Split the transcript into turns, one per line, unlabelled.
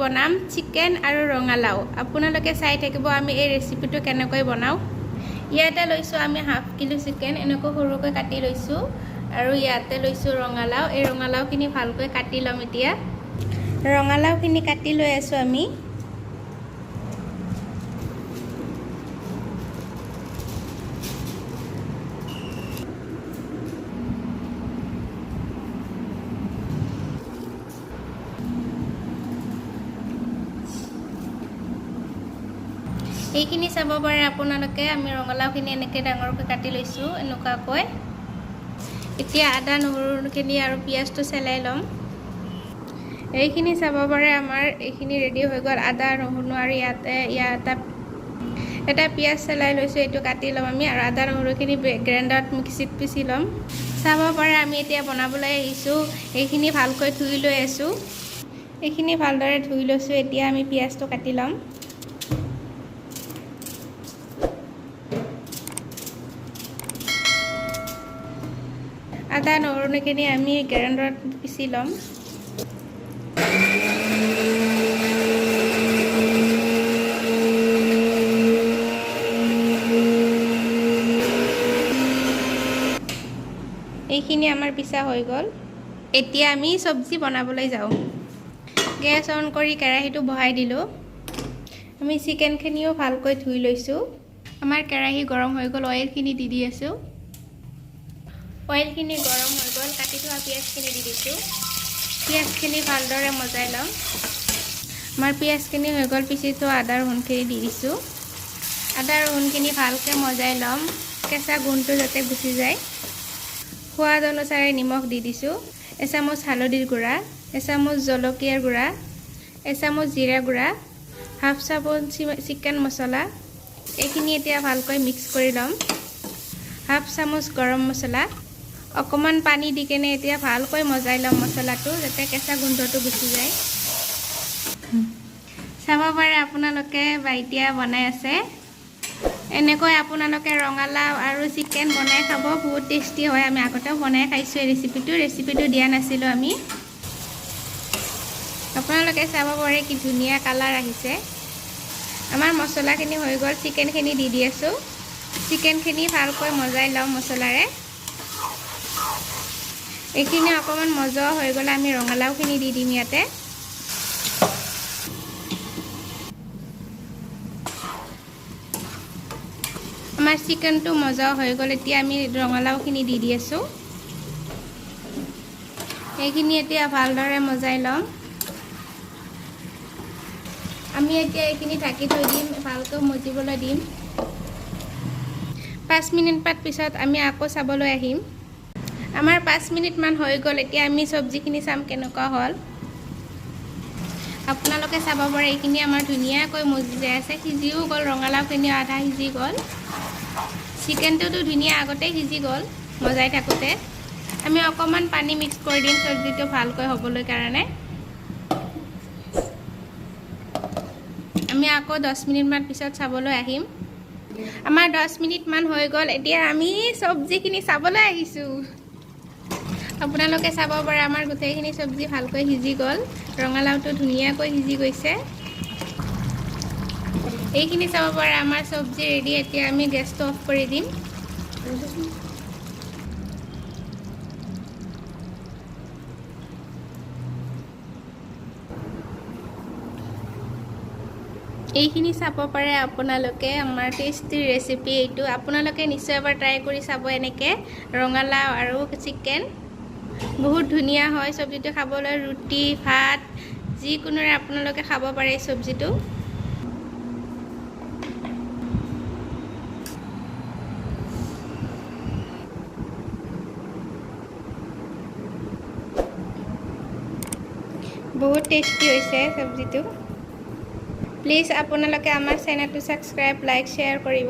বনাম চিকেন আৰু ৰঙালাও আপোনালোকে চাই থাকিব আমি এই ৰেচিপিটো কেনেকৈ বনাও ইয়াতে লৈছো আমি হাফ কিলো চিকেন এনেকৈ সৰুকৈ কাটি লৈছো আৰু ইয়াতে লৈছো ৰঙালাও এই ৰঙালাওখিনি ভালকৈ কাটি লম এতিয়া ৰঙালাওখিনি কাটি লৈ আছো আমি এইখিনি চাব পাৰে আপোনালোকে আমি ৰঙালাওখিনি এনেকৈ ডাঙৰকৈ কাটি লৈছো এনেকুৱাকৈ এতিয়া আদা নহৰুখিনি আৰু পিয়াজটো চেলাই লম এইখিনি চাব পাৰে আমাৰ এইখিনি ৰেডি হৈ গ'ল আদা নহৰু আৰু এটা পিয়াজ চেলাই লৈছো এইটো কাটি লম আমি আৰু আদা নহৰুখিনি গ্ৰাইণ্ডাৰত মিক্সিত পিচি লম চাব পাৰে আমি এতিয়া বনাবলৈ আহিছো এইখিনি ভালকৈ ধুই লৈ আছো এইখিনি ভালদৰে ধুই লৈছো এতিয়া আমি পিয়াজটো কাটি লম আদা নহৰুখিনি আমি গ্ৰাইণ্ডাৰত পিচি লম এইখিনি আমাৰ পিছা হৈ গ'ল এতিয়া আমি সবজি বনাবলৈ যাওঁ গেছ অন কৰি কেৰাহীটো বহাই দিলো আমি চিকেনখিনিও ভালকৈ ধুই লৈছো আমাৰ কেৰাহী গৰম হৈ গ'ল অইলখিনি দি আছো অইলখিনি গৰম হৈ গ'ল কাটি থোৱা পিয়াজখিনি দি দিছো পিয়াজখিনি ভালদৰে মজাই লম আমাৰ পিয়াজখিনি হৈ গ'ল পিছি থোৱা আদা ৰহুনখিনি দি দিছো আদা ৰহুনখিনি ভালকৈ মজাই লম কেঁচা গোন্ধটো যাতে গুচি যায় সোৱাদ অনুসাৰে নিমখ দি দিছো এচামুচ হালধিৰ গুড়া এচামুচ জলকীয়াৰ গুড়া এচামুচ জিৰা গুড়া হাফ চামুচ চিকেন মছলা এইখিনি এতিয়া ভালকৈ মিক্স কৰি লম হাফ চামুচ গৰম মছলা অকমান পানী দি কেনে এতিয়া ভালকৈ মজাই লম মছলাটো যাতে কেঁচা গোন্ধটো গুচি যায় চাব পাৰে আপোনালোকে বাইটিয়া বনাই আছে এনেকৈ আপোনালোকে ৰঙালাও আৰু চিকেন বনাই খাব বহুত টেস্টি হয় আমি আগতে বনাই খাইছো এই ৰেচিপিটো দিয়া নাছিলো আমি আপোনালোকে চাব পাৰে কি ধুনীয়া কালাৰ আহিছে আমাৰ মছলাখিনি হৈ গ'ল চিকেনখিনি দি আছো চিকেনখিনি ভালকৈ মজাই লম মছলাৰে এইখিনি অকমান মজা হৈ গ'লে আমি ৰঙালাওখিনি দি দিম ইয়াতে আমাৰ চিকেনটো মজা হৈ গ'ল এতিয়া আমি ৰঙালাওখিনি দি আছো এইখিনি এতিয়া ভালদৰে মজাই লম আমি এতিয়া এইখিনি ঢাকি থৈ দিম ভালকৈ মজিবলৈ দিম 5 মিনিট পিছত আমি আকৌ চাবলৈ আহিম আমাৰ 5 মিনিট মান হৈ গ'ল এতিয়া আমি সবজিখিনি চাম কেনেকুৱা হ'ল আপোনালোকে চাব পাৰে এইখিনি আমাৰ ধুনীয়াকৈ মজি যায় আছে সিজিও গ'ল ৰঙালাওখিনি আধা সিজি গ'ল চিকেনটোতো ধুনীয়া আগতে সিজি গ'ল মজাই থাকোতে আমি অকমান পানী মিক্স কৰি দিম সবজিটো ভালকৈ হ'বলৈ কাৰণে আমি আকৌ 10 মিনিট মান পিছত চাবলৈ আহিম আমাৰ 10 মিনিট মান হৈ গ'ল এতিয়া আমি সবজিখিনি চাবলৈ আহিছো আপোনালোকে চাব পাৰে আমাৰ গোটেইখিনি সবজি ভালকৈ সিজি গ'ল ৰঙালাওটো ধুনীয়াকৈ সিজি গৈছে এইখিনি চাব পাৰে আমাৰ সবজি ৰেডি এতিয়া আমি গেছটো অফ কৰি দিম এইখিনি চাব পাৰে আপোনালোকে আমাৰ টেস্টি ৰেচিপি এইটো আপোনালোকে নিশ্চয় এবাৰ ট্ৰাই কৰি চাব এনেকৈ ৰঙালাও আৰু চিকেন বহুত ধুনীয়া হয় সবজিটো খাবলৈ ৰুটি ভাত যিকোনোৰে আপোনালোকে খাব পাৰে এই সবজিটো বহুত টেস্টি হৈছে সবজিটো প্লিজ আপোনালোকে আমাৰ চেনেলটো সাবস্ক্ৰাইব লাইক শেয়াৰ কৰিব